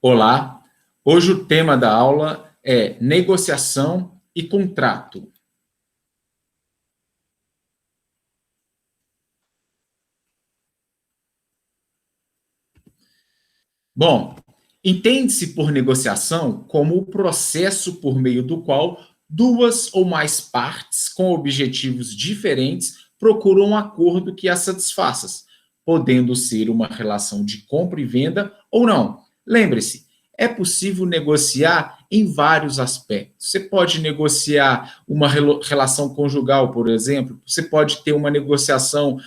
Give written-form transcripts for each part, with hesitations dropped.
Olá, hoje o tema da aula é negociação e contrato. Bom, entende-se por negociação como o processo por meio do qual duas ou mais partes com objetivos diferentes procuram um acordo que as satisfaça, podendo ser uma relação de compra e venda ou não. Lembre-se, é possível negociar em vários aspectos. Você pode negociar uma relação conjugal, por exemplo, você pode ter uma negociação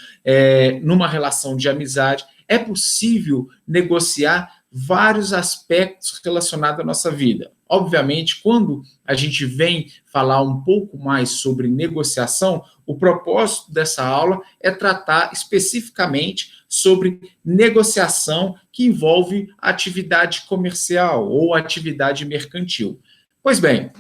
numa relação de amizade. É possível negociar vários aspectos relacionados à nossa vida. Obviamente, quando a gente vem falar um pouco mais sobre negociação, o propósito dessa aula é tratar especificamente sobre negociação que envolve atividade comercial ou atividade mercantil. Pois bem,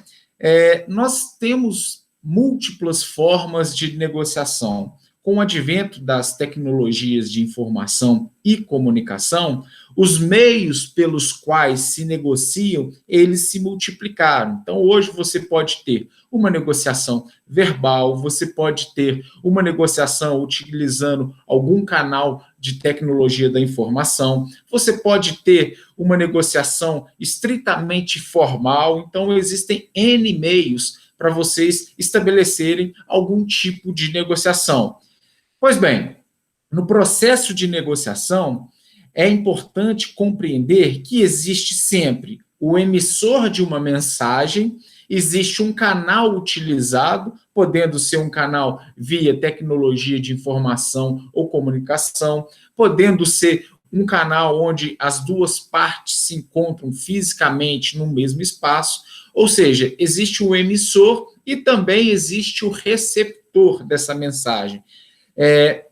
nós temos múltiplas formas de negociação. Com o advento das tecnologias de informação e comunicação, os meios pelos quais se negociam, eles se multiplicaram. Então, hoje você pode ter uma negociação verbal, você pode ter uma negociação utilizando algum canal de tecnologia da informação, você pode ter uma negociação estritamente formal. Então, existem N meios para vocês estabelecerem algum tipo de negociação. Pois bem, no processo de negociação, é importante compreender que existe sempre o emissor de uma mensagem, existe um canal utilizado, podendo ser um canal via tecnologia de informação ou comunicação, podendo ser um canal onde as duas partes se encontram fisicamente no mesmo espaço, ou seja, existe o emissor e também existe o receptor dessa mensagem.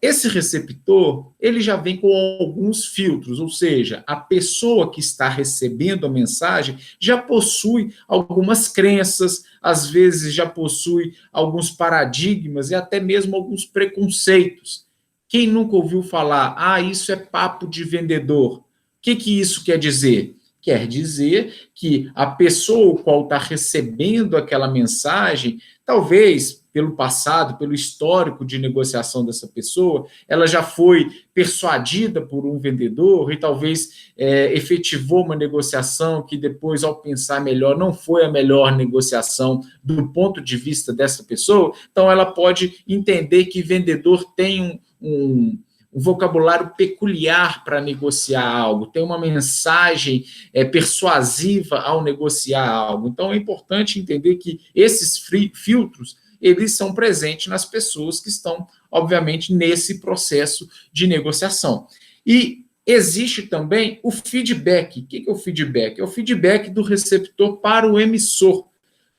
Esse receptor, ele já vem com alguns filtros, ou seja, a pessoa que está recebendo a mensagem já possui algumas crenças, às vezes já possui alguns paradigmas e até mesmo alguns preconceitos. Quem nunca ouviu falar, isso é papo de vendedor? O que isso quer dizer? Quer dizer que a pessoa qual está recebendo aquela mensagem, talvez pelo passado, pelo histórico de negociação dessa pessoa, ela já foi persuadida por um vendedor e talvez efetivou uma negociação que depois, ao pensar melhor, não foi a melhor negociação do ponto de vista dessa pessoa. Então, ela pode entender que vendedor tem um vocabulário peculiar para negociar algo, tem uma mensagem persuasiva ao negociar algo. Então, é importante entender que esses filtros, eles são presentes nas pessoas que estão, obviamente, nesse processo de negociação. E existe também o feedback. O que é o feedback? É o feedback do receptor para o emissor.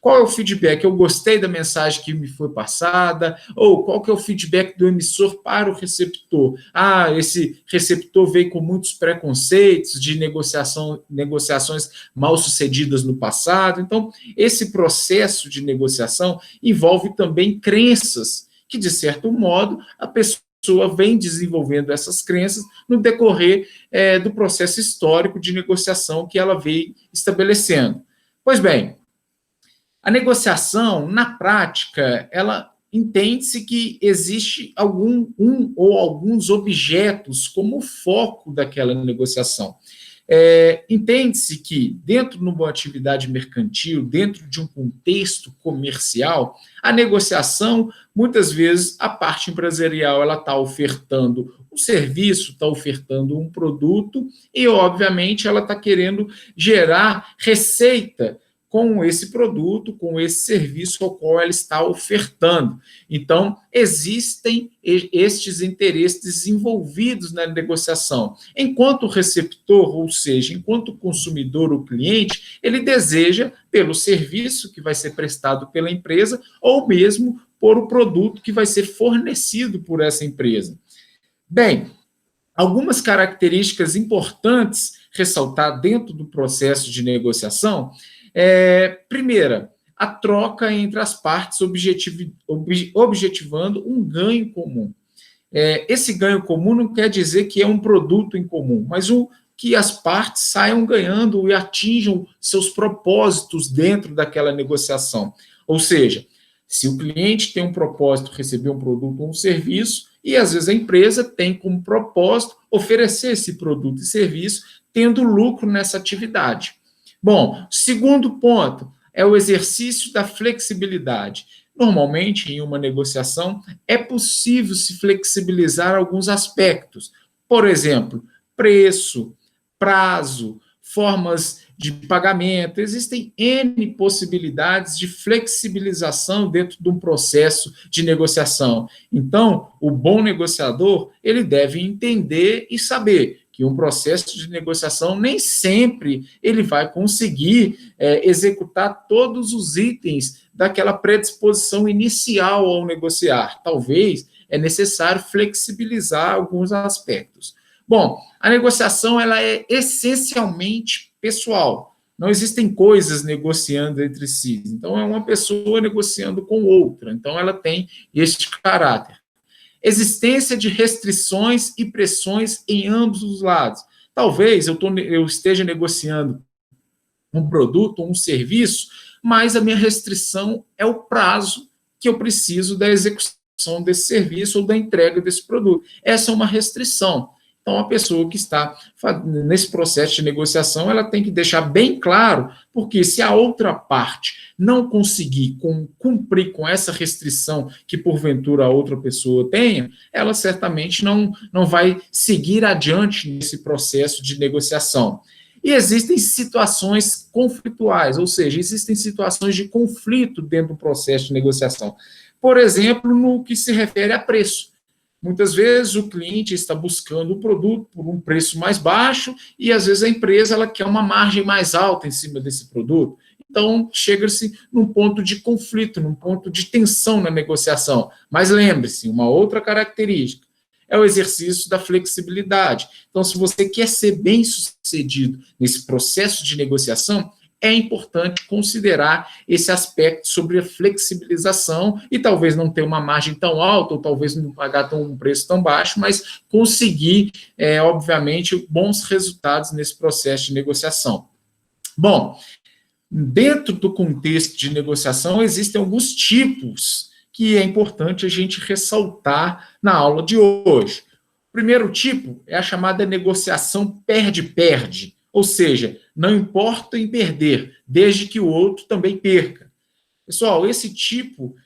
Qual é o feedback? Eu gostei da mensagem que me foi passada, ou qual que é o feedback do emissor para o receptor? Esse receptor veio com muitos preconceitos de negociações mal sucedidas no passado. Então, esse processo de negociação envolve também crenças que, de certo modo, a pessoa vem desenvolvendo essas crenças no decorrer do processo histórico de negociação que ela veio estabelecendo. Pois bem, a negociação, na prática, ela entende-se que existe um ou alguns objetos como foco daquela negociação. Entende-se que, dentro de uma atividade mercantil, dentro de um contexto comercial, a negociação, muitas vezes, a parte empresarial ela está ofertando um serviço, está ofertando um produto e, obviamente, ela está querendo gerar receita com esse produto, com esse serviço ao qual ela está ofertando. Então, existem estes interesses envolvidos na negociação. Enquanto o receptor, ou seja, enquanto o consumidor, o cliente, ele deseja pelo serviço que vai ser prestado pela empresa ou mesmo por o produto que vai ser fornecido por essa empresa. Bem, algumas características importantes ressaltar dentro do processo de negociação. Primeira, a troca entre as partes objetivando um ganho comum. Esse ganho comum não quer dizer que é um produto em comum, mas que as partes saiam ganhando e atinjam seus propósitos dentro daquela negociação. Ou seja, se o cliente tem um propósito, receber um produto ou um serviço, e às vezes a empresa tem como propósito oferecer esse produto e serviço, tendo lucro nessa atividade. Bom, segundo ponto é o exercício da flexibilidade. Normalmente, em uma negociação, é possível se flexibilizar alguns aspectos. Por exemplo, preço, prazo, formas de pagamento. Existem N possibilidades de flexibilização dentro de um processo de negociação. Então, o bom negociador, ele deve entender e saber que um processo de negociação nem sempre ele vai conseguir executar todos os itens daquela predisposição inicial ao negociar. Talvez é necessário flexibilizar alguns aspectos. Bom, a negociação ela é essencialmente pessoal. Não existem coisas negociando entre si. Então, é uma pessoa negociando com outra. Então, ela tem este caráter. Existência de restrições e pressões em ambos os lados. Talvez eu esteja negociando um produto ou um serviço, mas a minha restrição é o prazo que eu preciso da execução desse serviço ou da entrega desse produto. Essa é uma restrição. Então, a pessoa que está nesse processo de negociação, ela tem que deixar bem claro, porque se a outra parte não conseguir cumprir com essa restrição que, porventura, a outra pessoa tenha, ela certamente não vai seguir adiante nesse processo de negociação. E existem situações conflituais, ou seja, existem situações de conflito dentro do processo de negociação. Por exemplo, no que se refere a preço. Muitas vezes o cliente está buscando o produto por um preço mais baixo e, às vezes, a empresa ela quer uma margem mais alta em cima desse produto. Então, chega-se num ponto de conflito, num ponto de tensão na negociação. Mas lembre-se, uma outra característica é o exercício da flexibilidade. Então, se você quer ser bem-sucedido nesse processo de negociação, é importante considerar esse aspecto sobre a flexibilização e talvez não ter uma margem tão alta ou talvez não pagar um preço tão baixo, mas conseguir, obviamente, bons resultados nesse processo de negociação. Bom, dentro do contexto de negociação, existem alguns tipos que é importante a gente ressaltar na aula de hoje. O primeiro tipo é a chamada negociação perde-perde, ou seja, não importa em perder, desde que o outro também perca. Pessoal, esse tipo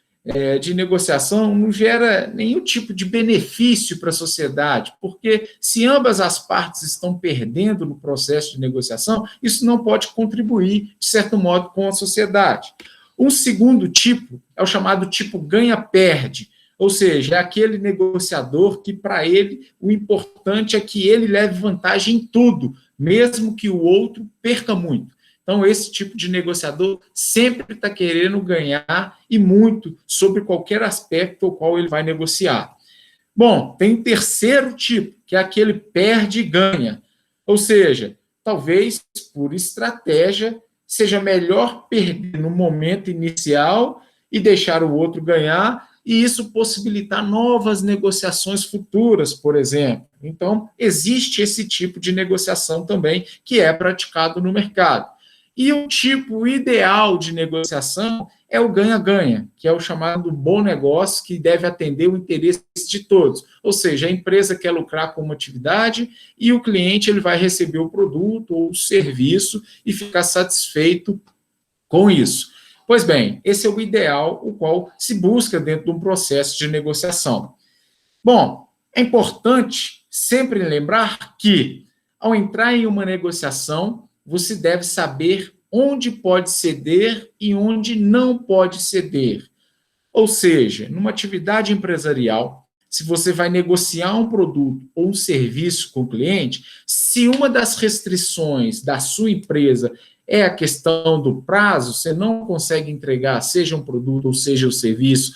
de negociação não gera nenhum tipo de benefício para a sociedade, porque se ambas as partes estão perdendo no processo de negociação, isso não pode contribuir, de certo modo, com a sociedade. Um segundo tipo é o chamado tipo ganha-perde, ou seja, é aquele negociador que, para ele, o importante é que ele leve vantagem em tudo, mesmo que o outro perca muito. Então, esse tipo de negociador sempre está querendo ganhar e muito sobre qualquer aspecto ao qual ele vai negociar. Bom, tem um terceiro tipo, que é aquele perde e ganha. Ou seja, talvez por estratégia seja melhor perder no momento inicial e deixar o outro ganhar, e isso possibilitar novas negociações futuras, por exemplo. Então, existe esse tipo de negociação também que é praticado no mercado. E o tipo ideal de negociação é o ganha-ganha, que é o chamado bom negócio, que deve atender o interesse de todos. Ou seja, a empresa quer lucrar com uma atividade e o cliente ele vai receber o produto ou o serviço e ficar satisfeito com isso. Pois bem, esse é o ideal, o qual se busca dentro de um processo de negociação. Bom, é importante sempre lembrar que, ao entrar em uma negociação, você deve saber onde pode ceder e onde não pode ceder. Ou seja, numa atividade empresarial, se você vai negociar um produto ou um serviço com o cliente, se uma das restrições da sua empresa é a questão do prazo, você não consegue entregar, seja um produto ou seja o serviço,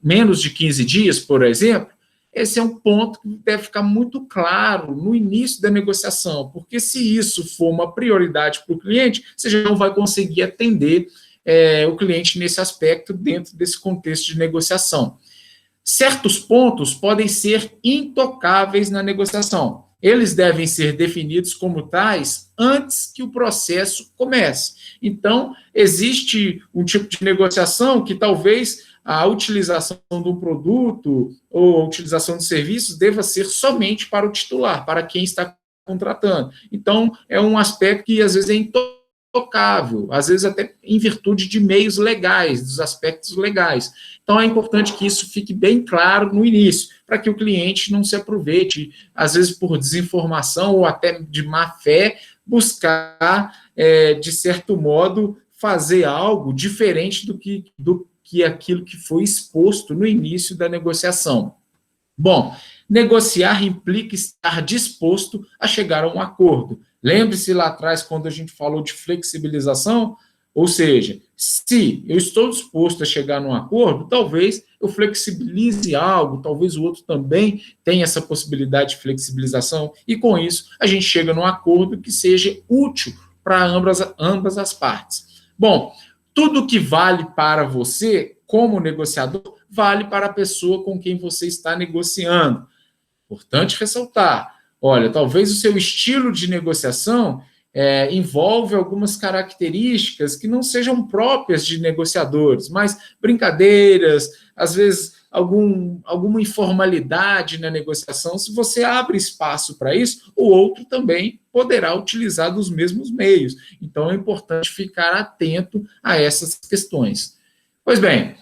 menos de 15 dias, por exemplo, esse é um ponto que deve ficar muito claro no início da negociação, porque se isso for uma prioridade para o cliente, você já não vai conseguir atender o cliente nesse aspecto dentro desse contexto de negociação. Certos pontos podem ser intocáveis na negociação. eles devem ser definidos como tais antes que o processo comece. Então, existe um tipo de negociação que talvez a utilização de um produto ou a utilização de serviços deva ser somente para o titular, para quem está contratando. Então, é um aspecto que às vezes é intocável, às vezes até em virtude de meios legais, dos aspectos legais. Então, é importante que isso fique bem claro no início, para que o cliente não se aproveite, às vezes por desinformação ou até de má fé, buscar, de certo modo, fazer algo diferente do que aquilo que foi exposto no início da negociação. Bom, negociar implica estar disposto a chegar a um acordo. Lembre-se lá atrás, quando a gente falou de flexibilização, ou seja, se eu estou disposto a chegar num acordo, talvez eu flexibilize algo, talvez o outro também tenha essa possibilidade de flexibilização, e com isso a gente chega num acordo que seja útil para ambas as partes. Bom, tudo que vale para você, como negociador, vale para a pessoa com quem você está negociando. Importante ressaltar, olha, talvez o seu estilo de negociação envolve algumas características que não sejam próprias de negociadores, mas brincadeiras, às vezes alguma informalidade na negociação. Se você abre espaço para isso, o outro também poderá utilizar dos mesmos meios. Então, é importante ficar atento a essas questões. Pois bem,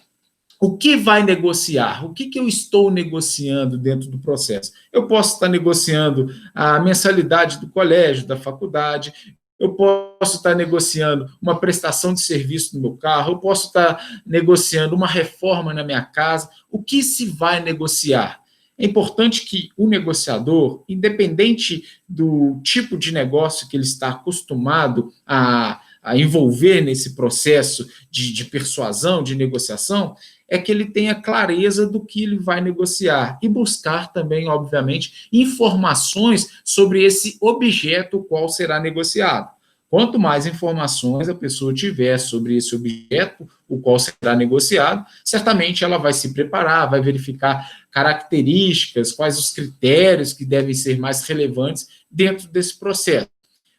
o que vai negociar? O que eu estou negociando dentro do processo? Eu posso estar negociando a mensalidade do colégio, da faculdade, eu posso estar negociando uma prestação de serviço no meu carro, eu posso estar negociando uma reforma na minha casa. O que se vai negociar? É importante que o negociador, independente do tipo de negócio que ele está acostumado a envolver nesse processo de persuasão, de negociação, é que ele tenha clareza do que ele vai negociar e buscar também, obviamente, informações sobre esse objeto o qual será negociado. Quanto mais informações a pessoa tiver sobre esse objeto, o qual será negociado, certamente ela vai se preparar, vai verificar características, quais os critérios que devem ser mais relevantes dentro desse processo.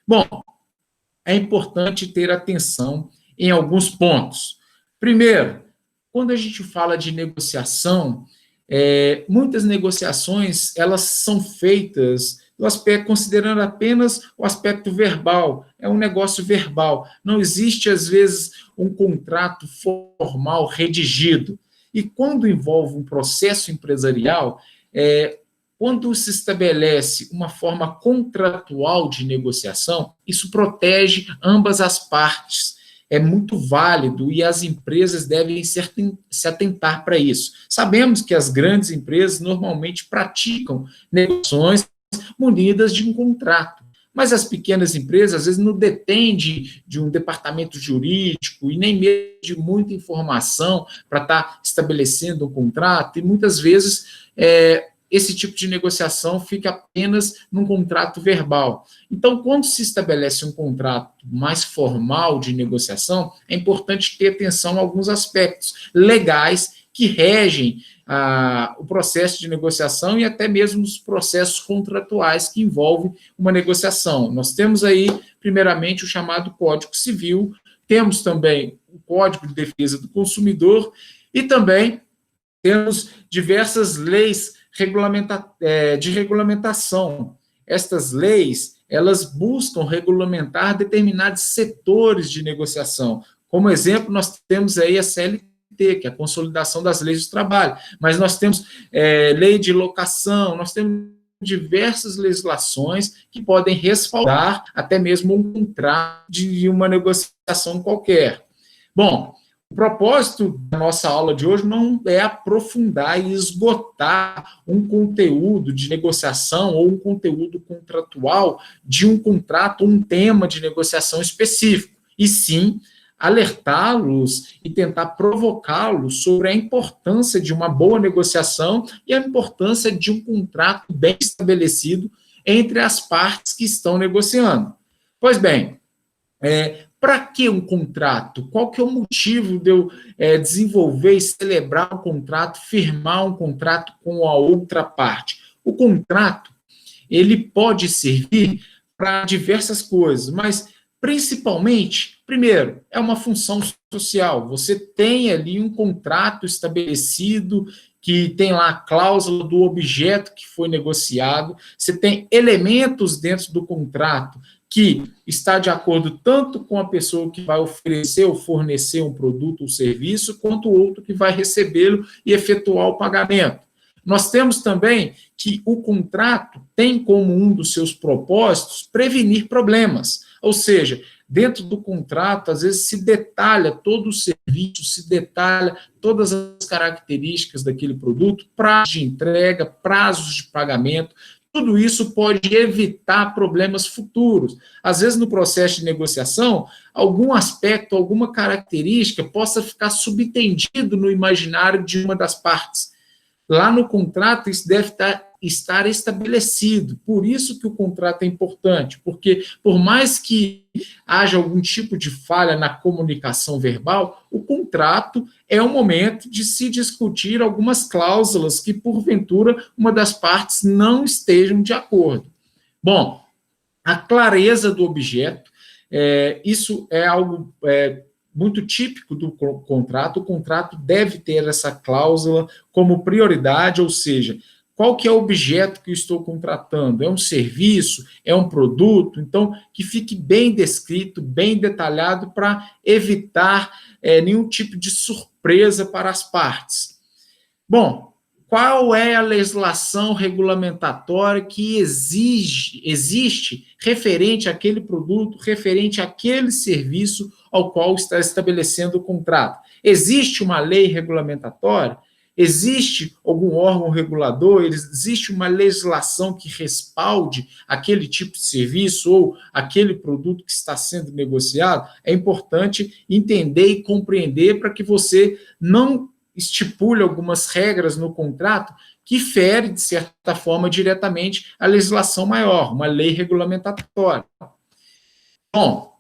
Bom, é importante ter atenção em alguns pontos. Primeiro, quando a gente fala de negociação, muitas negociações elas são feitas do aspecto, considerando apenas o aspecto verbal. É um negócio verbal. Não existe, às vezes, um contrato formal redigido. E quando envolve um processo empresarial, quando se estabelece uma forma contratual de negociação, isso protege ambas as partes. É muito válido e as empresas devem se atentar para isso. Sabemos que as grandes empresas normalmente praticam negociações munidas de um contrato, mas as pequenas empresas, às vezes, não detêm de um departamento jurídico e nem mesmo de muita informação para estar estabelecendo um contrato, e muitas vezes esse tipo de negociação fica apenas num contrato verbal. Então, quando se estabelece um contrato mais formal de negociação, é importante ter atenção a alguns aspectos legais que regem o processo de negociação e até mesmo os processos contratuais que envolvem uma negociação. Nós temos aí, primeiramente, o chamado Código Civil, temos também o Código de Defesa do Consumidor e também temos diversas leis de regulamentação. Estas leis, elas buscam regulamentar determinados setores de negociação. Como exemplo, nós temos aí a CLT, que é a Consolidação das Leis do Trabalho, mas nós temos lei de locação, nós temos diversas legislações que podem respaldar até mesmo um contrato de uma negociação qualquer. Bom, o propósito da nossa aula de hoje não é aprofundar e esgotar um conteúdo de negociação ou um conteúdo contratual de um contrato, um tema de negociação específico, e sim alertá-los e tentar provocá-los sobre a importância de uma boa negociação e a importância de um contrato bem estabelecido entre as partes que estão negociando. Pois bem, para que um contrato? Qual que é o motivo de eu desenvolver e celebrar um contrato, firmar um contrato com a outra parte? O contrato, ele pode servir para diversas coisas, mas principalmente, primeiro, é uma função social. Você tem ali um contrato estabelecido que tem lá a cláusula do objeto que foi negociado, você tem elementos dentro do contrato que está de acordo tanto com a pessoa que vai oferecer ou fornecer um produto ou serviço, quanto o outro que vai recebê-lo e efetuar o pagamento. Nós temos também que o contrato tem como um dos seus propósitos prevenir problemas, ou seja, dentro do contrato, às vezes se detalha todo o serviço, se detalha todas as características daquele produto, prazo de entrega, prazos de pagamento. Tudo isso pode evitar problemas futuros. Às vezes, no processo de negociação, algum aspecto, alguma característica possa ficar subentendido no imaginário de uma das partes. Lá no contrato, isso deve estar estabelecido. Por isso que o contrato é importante, porque por mais que haja algum tipo de falha na comunicação verbal, o contrato é o momento de se discutir algumas cláusulas que, porventura, uma das partes não estejam de acordo. Bom, a clareza do objeto, isso é algo muito típico do contrato. O contrato deve ter essa cláusula como prioridade, ou seja, qual que é o objeto que eu estou contratando? É um serviço? É um produto? Então, que fique bem descrito, bem detalhado, para evitar nenhum tipo de surpresa para as partes. Bom, qual é a legislação regulamentatória que existe referente àquele produto, referente àquele serviço ao qual está estabelecendo o contrato? Existe uma lei regulamentatória? Existe algum órgão regulador? Existe uma legislação que respalde aquele tipo de serviço ou aquele produto que está sendo negociado? É importante entender e compreender para que você não estipule algumas regras no contrato que fere, de certa forma, diretamente a legislação maior, uma lei regulamentatória. Bom,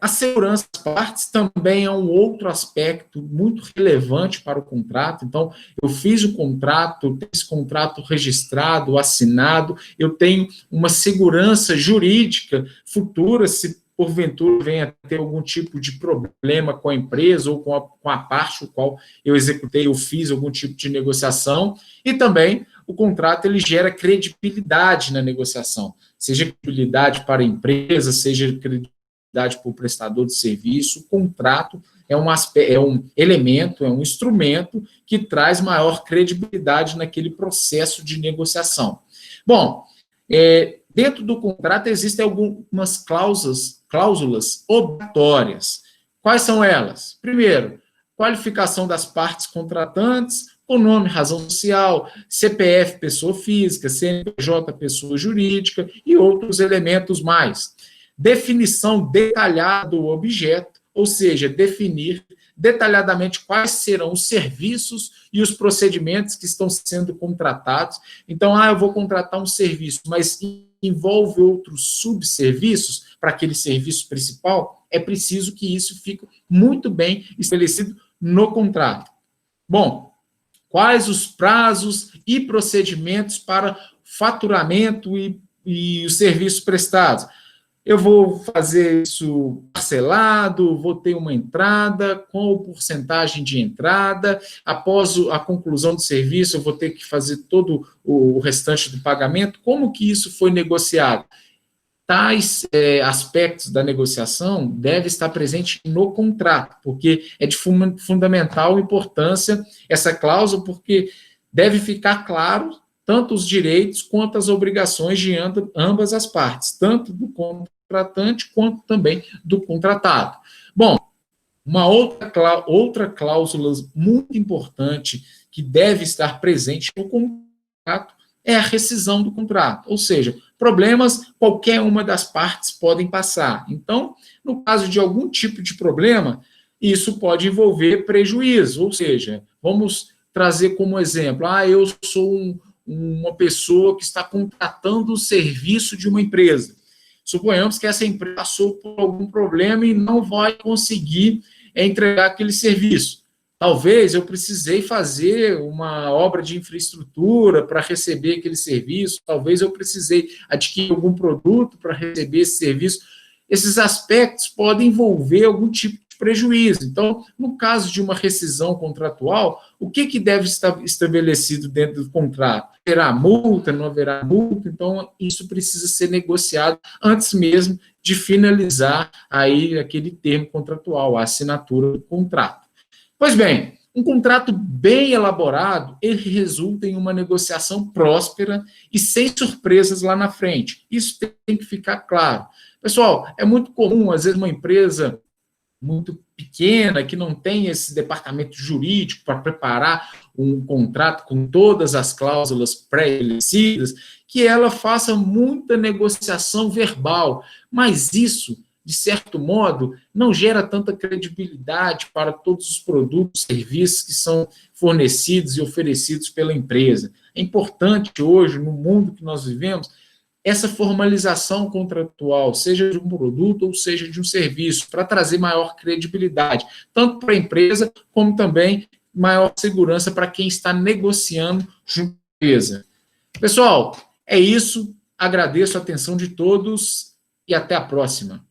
a segurança das partes também é um outro aspecto muito relevante para o contrato. Então, eu fiz o contrato, tenho esse contrato registrado, assinado, eu tenho uma segurança jurídica futura, se porventura venha a ter algum tipo de problema com a empresa ou com a parte o qual eu executei, eu fiz algum tipo de negociação, e também o contrato ele gera credibilidade na negociação, seja credibilidade para a empresa, seja credibilidade para o prestador de serviço. O contrato é um elemento, é um instrumento que traz maior credibilidade naquele processo de negociação. Bom, dentro do contrato existem algumas cláusulas obrigatórias. Quais são elas? Primeiro, qualificação das partes contratantes, o nome, razão social, CPF, pessoa física, CNPJ, pessoa jurídica e outros elementos mais. Definição detalhada do objeto, ou seja, definir detalhadamente quais serão os serviços e os procedimentos que estão sendo contratados. Então, eu vou contratar um serviço, mas envolve outros subserviços para aquele serviço principal, é preciso que isso fique muito bem estabelecido no contrato. Bom, quais os prazos e procedimentos para faturamento e os serviços prestados? Eu vou fazer isso parcelado, vou ter uma entrada, qual porcentagem de entrada, após a conclusão do serviço eu vou ter que fazer todo o restante do pagamento, como que isso foi negociado? Tais aspectos da negociação devem estar presentes no contrato, porque é de fundamental importância essa cláusula, porque deve ficar claro tanto os direitos quanto as obrigações de ambas as partes, tanto do contratante quanto também do contratado. Bom, uma outra cláusula muito importante que deve estar presente no contrato é a rescisão do contrato, ou seja, problemas qualquer uma das partes podem passar. Então, no caso de algum tipo de problema, isso pode envolver prejuízo, ou seja, vamos trazer como exemplo, eu sou uma pessoa que está contratando o serviço de uma empresa. Suponhamos que essa empresa passou por algum problema e não vai conseguir entregar aquele serviço. Talvez eu precisei fazer uma obra de infraestrutura para receber aquele serviço, talvez eu precisei adquirir algum produto para receber esse serviço. Esses aspectos podem envolver algum tipo de prejuízo. Então, no caso de uma rescisão contratual, o que deve estar estabelecido dentro do contrato? Haverá multa, não haverá multa? Então, isso precisa ser negociado antes mesmo de finalizar aí aquele termo contratual, a assinatura do contrato. Pois bem, um contrato bem elaborado, ele resulta em uma negociação próspera e sem surpresas lá na frente. Isso tem que ficar claro. Pessoal, é muito comum, às vezes, uma empresa muito pequena, que não tem esse departamento jurídico para preparar um contrato com todas as cláusulas pré-estabelecidas, que ela faça muita negociação verbal, mas isso, de certo modo, não gera tanta credibilidade para todos os produtos e serviços que são fornecidos e oferecidos pela empresa. É importante hoje, no mundo que nós vivemos, essa formalização contratual, seja de um produto ou seja de um serviço, para trazer maior credibilidade, tanto para a empresa, como também maior segurança para quem está negociando junto à empresa. Pessoal, é isso. Agradeço a atenção de todos e até a próxima.